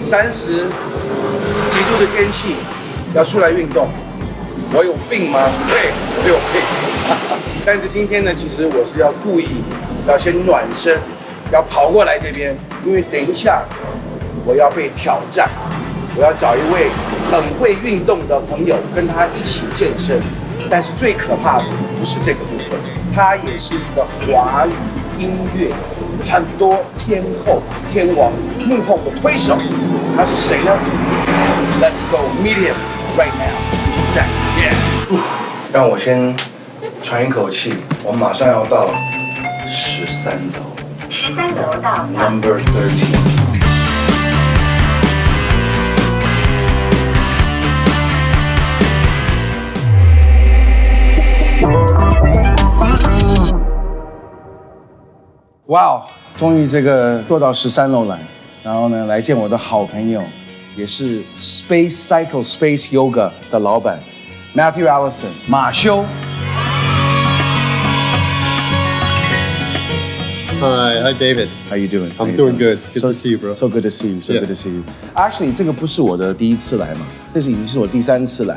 30几度的天气要出来运动，我有病吗？对，我有病。但是今天呢，其实我是要故意要先暖身，要跑过来这边，因为等一下我要被挑战，我要找一位很会运动的朋友跟他一起健身。但是最可怕的不是这个部分，他也是一个华语音乐很多天后天王幕后的推手。他是谁呢 ？Let's go meet him right now。Yeah。让我先喘一口气，我马上要到13楼。13楼到 Number 13。哇，终于这个坐到13楼来，然后呢，来见我的好朋友，也是 Space Cycle Space Yoga 的老板 Matthew Allison 马修。Hi David. How you doing? I'm doing good. Good to see you, bro. So good to see you. So good to see you. Actually， 这个不是我的第一次来嘛，这是已经是我第3次来。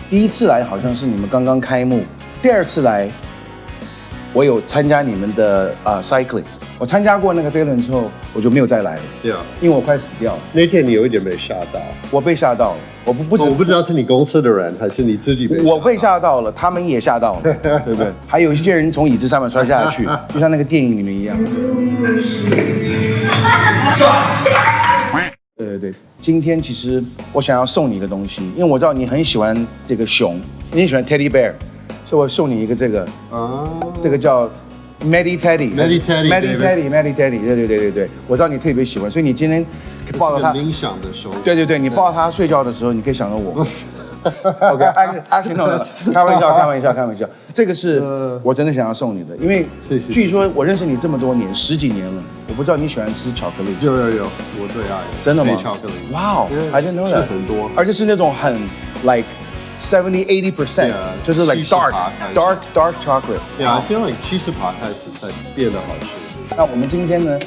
第一次来好像是你们刚刚开幕，第2次来，我有参加你们的cycling。我参加过那个飞轮之后，我就没有再来了。Yeah， 因为我快死掉了。那天你有一点被吓到。我被吓到了，我不知道是你公司的人还是你自己被吓到。我被吓到了，他们也吓到了，对不对？还有一些人从椅子上面摔下去，就像那个电影里面一样。对对对，今天其实我想要送你一个东西，因为我知道你很喜欢这个熊，你很喜欢 Teddy Bear， 所以我送你一个这个，这个叫 Medi Teddy， 对，我知道你特别喜欢，所以你今天抱着它冥想的时候，对，你抱着它睡觉的时候，你可以想到我。OK，actually no， 开玩笑，这个是我真的想要送你的，因为据说我认识你这么多年，10几年了，我不知道你喜欢吃巧克力。有，是我最爱的。真的吗？巧克力。Wow， I didn't know that。很多，而且是那种很 like 70-80%， 就是 like dark chocolate。Yeah， I feel like 70%开始才变得好吃。那我们今天呢，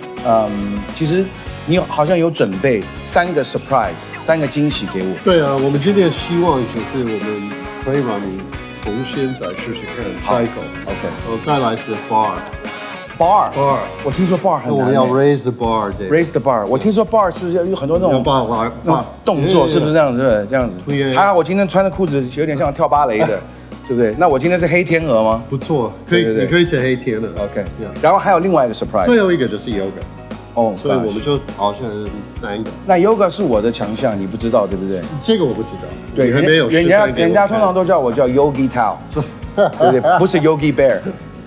其实你好像有准备3个 surprise， 3个惊喜给我。对啊，我们今天希望就是我们可以让你重新再试试看 cycle。OK， 然后再来是 bar。我听说 bar 很难。我们要 raise the bar。raise the bar。我听说 bar 是有很多那种动作，是不是这样子？这样子。还好我今天穿的裤子有点像跳芭蕾的，对不对？那我今天是黑天鹅吗？不错，可以，你可以是黑天鹅。OK。然后还有另外一个 surprise。最后一个就是 yoga。所以我们就好像3个。那 yoga 是我的强项，你不知道对不对？这个我不知道。对，人家通常都叫我叫 Yogi Tao， 对不对？不是 Yogi Bear，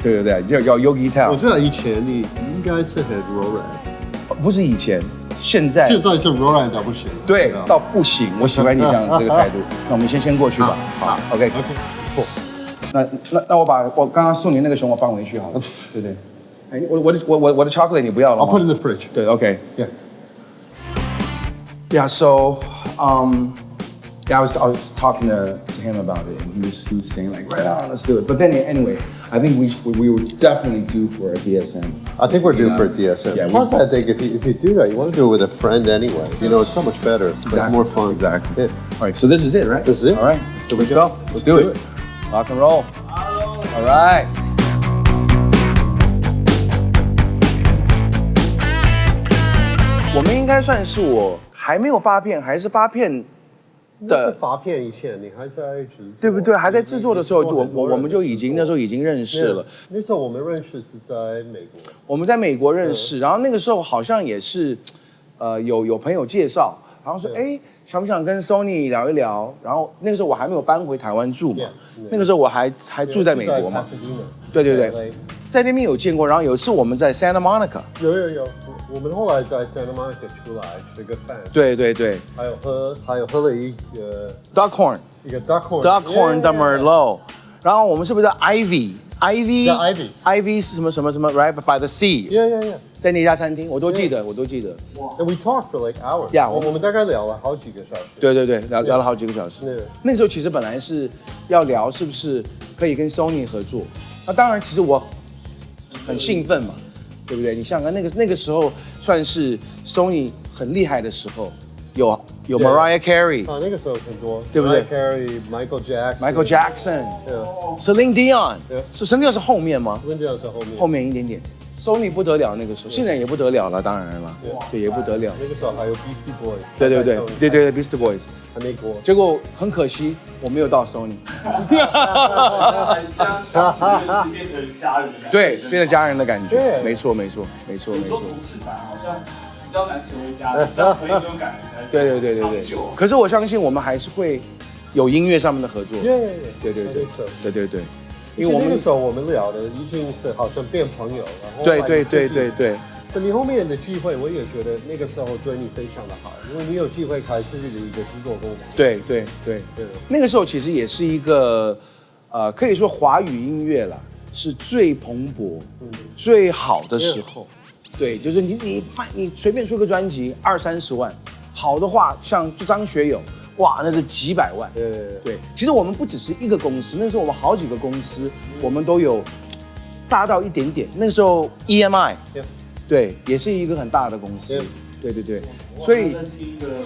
对，叫 Yogi Tao。我知道以前你应该是很柔软。不是以前，现在是柔软到不行。对，到不行。我喜欢你这样这个态度。那我们先过去吧。好 ，OK， 不。那我刚刚送你那个熊我放回去好了，对不对？我的 chocolate 你不要了吗？ I'll put it in the fridge. 对 ，OK. Yeah. So, I was talking to him about it, and he was saying like, right on, let's do it. But then anyway, I think we were definitely due for a DSM. I think we're due for a DSM. Yeah, plus, I think if you do that, you want to do it with a friend anyway. You know, it's so much better. It's Exactly. more fun. Exactly. Yeah. All right. So this is it, right? This is it. All right. So let's go. Let's do it. Rock and roll. All right. 我们应该算是我还没有发片，还是发片的发片以前，你还在制作，对不对？还在制作的时候，我们就那时候已经认识了。那时候我们认识是在美国。我们在美国认识，然后那个时候好像也是，有朋友介绍，然后说，哎，想不想跟 Sony 聊一聊？然后那个时候我还没有搬回台湾住嘛，那个时候我还住在美国嘛。对，在那边有见过。然后有一次我们在 Santa Monica。有。我们后来在 Santa Monica 出来吃个饭。对。还有喝了一个 Duckhorn， 一个 Duckhorn 的 Merlot。然后我们是不是在 Ivy 是什么 right by the sea？ Yeah。在那家餐厅，我都记得。And we talked for like hours. Yeah， 我们大概聊了好几个小时。对，聊了好几个小时。那时候其实本来是要聊是不是可以跟 Sony 合作。那当然，其实我很兴奋嘛，对不对？你想想看，那个时候算是 Sony 很厉害的时候，有有 Mariah Carey， 那个时候很多，对不对 ？Mariah Carey、Michael Jackson、Celine Dion，Celine Dion 是后面吗？ Celine Dion 是后面一点点。Sony 不得了那个时候，现在也不得了了，当然了，对，也不得了。那个时候还有 Beastie Boys， 对 Beastie Boys， 还没过。结果很可惜，我没有到 Sony。变成家人的感觉。对，变成家人的感觉。对，没错。有时候同事反而好像比较难成为家人，这样可以这种感觉。对。可是我相信我们还是会有音乐上面的合作。对。因为那个时候我们聊的已经是好像变朋友，然后对。你后面的机会，我也觉得那个时候对你非常的好，因为你有机会开自己的一个制作公司。对。那个时候其实也是一个，可以说华语音乐啦是最蓬勃、最好的时候。对，就是你随便出个专辑20-30万，好的话像张学友。哇，那是几百万。对，其实我们不只是一个公司，那时候我们好几个公司，我们都有大到一点点。那个时候 EMI， 对，也是一个很大的公司。对，所以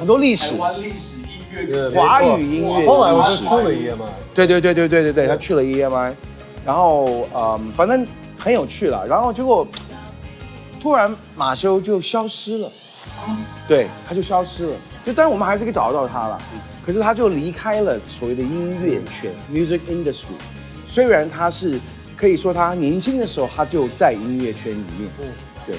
很多历史，台湾历史音乐，华语音乐。后来我就出了 EMI。对，他去了 EMI， 然后反正很有趣了。然后结果突然马修就消失了，对，他就消失了。就当然我们还是可以找得到他了，可是他就离开了所谓的音乐圈 （music industry）。虽然他是可以说他年轻的时候他就在音乐圈里面，对。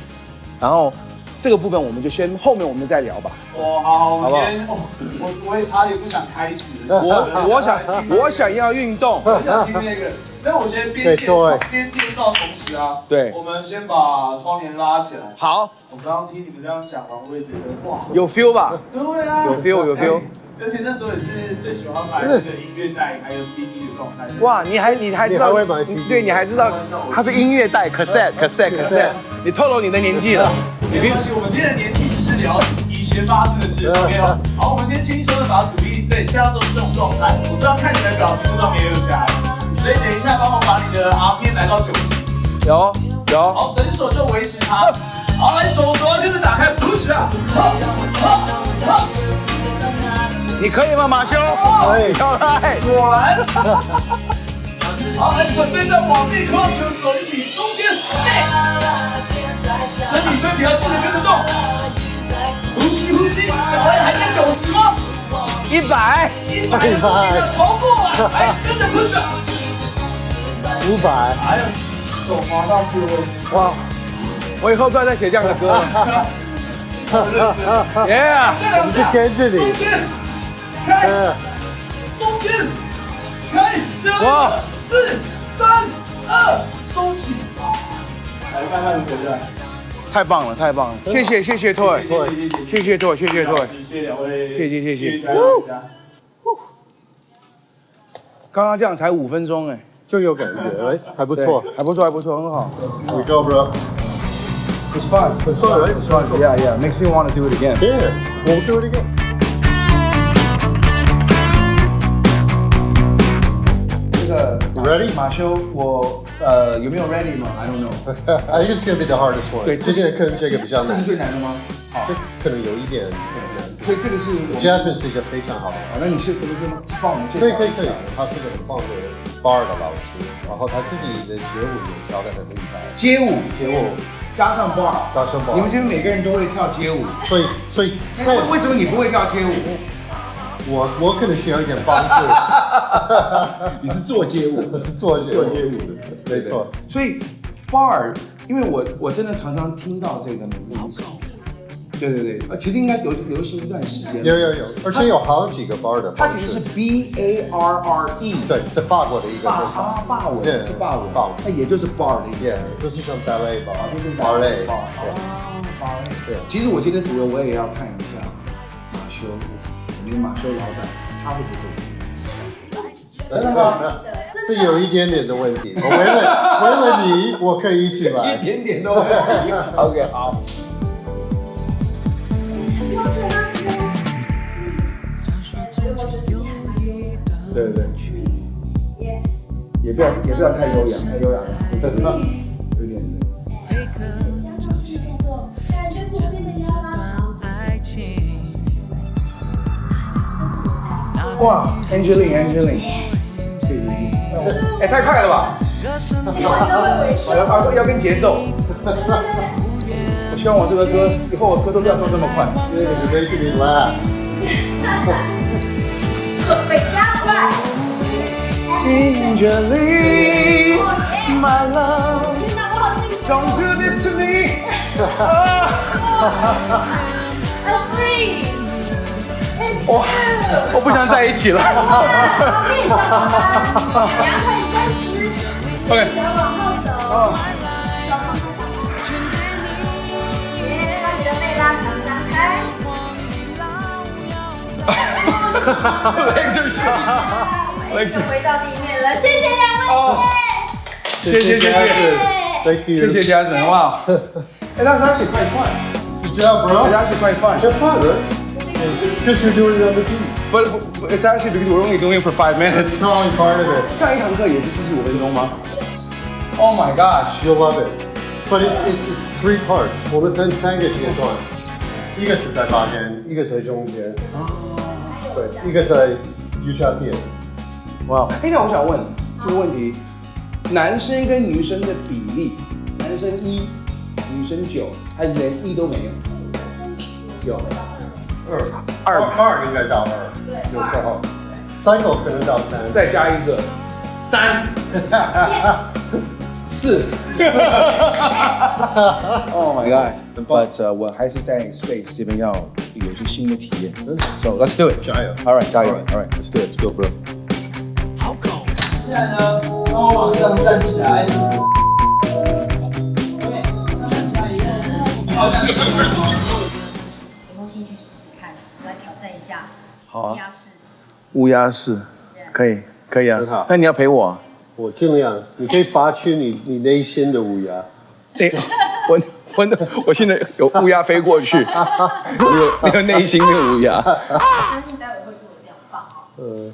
然后这个部分我们就先后面我们再聊吧。好，我也差点不想开始。我想要运动，我想听那个。那我先边介绍同时啊，对，我们先把窗帘拉起来。好。我刚刚听你们这样讲完，我也觉得哇，有 feel 吧？对啊，有 feel。而且那时候也是最喜欢买那个音乐带还有 CD 的状态。哇，你还知道？对，你还知道它是音乐带 cassette。你透露你的年纪了。没关系，我们今天的年纪只是聊以前发生的事。OK 哦。好，我们先轻松的把主意，对，现在都是这种状态。我知道看你的表情上面也有起来，所以等一下帮我把你的 RPM 来到90。有。好，整首就维持它。好，来手镯就是打开 push 啊，你可以吗，马修？可以，好来，果然。好，来准备再往内 cross 手一起，中间身体不要记得跟着动，呼吸，小孩还在90吗？100，超过了，来跟着 push 500，还有手滑到去了，哇！我以后不要再写这样的歌了。你是天这里。中间，开，哇，4、3、2，收起。来看看你觉得？太棒了，谢谢 Toy， 谢谢 Toy， 谢谢两位，谢谢。刚刚这样才5分钟哎，就有感觉，还不错，很好。We go, bro. It's fun, right? It's fun. Yeah. Makes me want to do it again. Yeah, we'll do it again. 这个 Ready? 马修，我有没有 ready 吗 ？I don't know. I think it's gonna be the hardest one. 对，这个比较难。这是最难的吗？好，这可能有一点难。所以这个是 Jasmine 是一个非常好的。那你是可不可以帮我们介绍？可以。他是个很棒的 bar 的老师，然后他自己的街舞也教得很厉害。街舞。加上 bar， 你们这边每个人都会跳街舞，所以为什么你不会跳街舞？我可能需要一点帮助。你是做街舞，我是做街舞的，没错。所以 bar， 因为我真的常常听到这个名字。对，其实应该流行一段时间。有，而且有好几个 bar 的方式。它其实是 BARRE， 对，是法国的一个法文，是法文，那也就是 bar 的意思，就是像 ballet bar， 就是 ballet bar， 对。其实我今天主任我也要看一下马修，我们马修老板他会不会？真的吗？是有一点点的问题，我为了你，我可以一起来，一点点都可以。OK， 好。对，也不要太优雅，太优雅了，有点。加上新动作，感觉左边的腰拉长。哇 ，Angeline，哎，太快了吧！要跟节奏。我希望我这个歌以后我歌都不要做这么快。You're making me laugh. 北加快。Angeline, my love, don't do this to me. Free. 我不想在一起了。两腿伸直， OK， 脚往后走，手放开，把你的背拉长，张开。回到地面了，谢谢两位。谢谢 Thank you. 谢谢 Jasmine， 好不好？哎，that's actually quite fun. Good job, bro. It's actually quite fun. Have fun, right? It's because you're doing it on the team. But it's actually because we're only doing it for 5 minutes. It's only part of it. 上一堂课也是45分钟吗 ？Oh my gosh！ You'll love it. But it's 3 parts. 我们分3个阶段，一个是在八边，一个在中间，对，一个在瑜伽垫。哇！哎，那我想问这个问题：男生跟女生的比例，男生1，女生9，还是连1都没有？有。2应该到2，有时候 cycle 可能到3，再加一个3， 4。Oh my god！But 我还是在 Space 这边要有些新的体验。So let's do it！ 加油 ！All right， 加油 ！All right，let's do it！Let's go, bro！ 现在呢，帮我往上站起来。好像有没有兴趣试试看？我来挑战一下。好啊乌鸦式。乌鸦式，可以啊很好。那你要陪我啊？我尽量，你可以发出你内心的乌鸦。我现在有乌鸦飞过去，有内心的乌鸦。我相信待会会做得非常棒。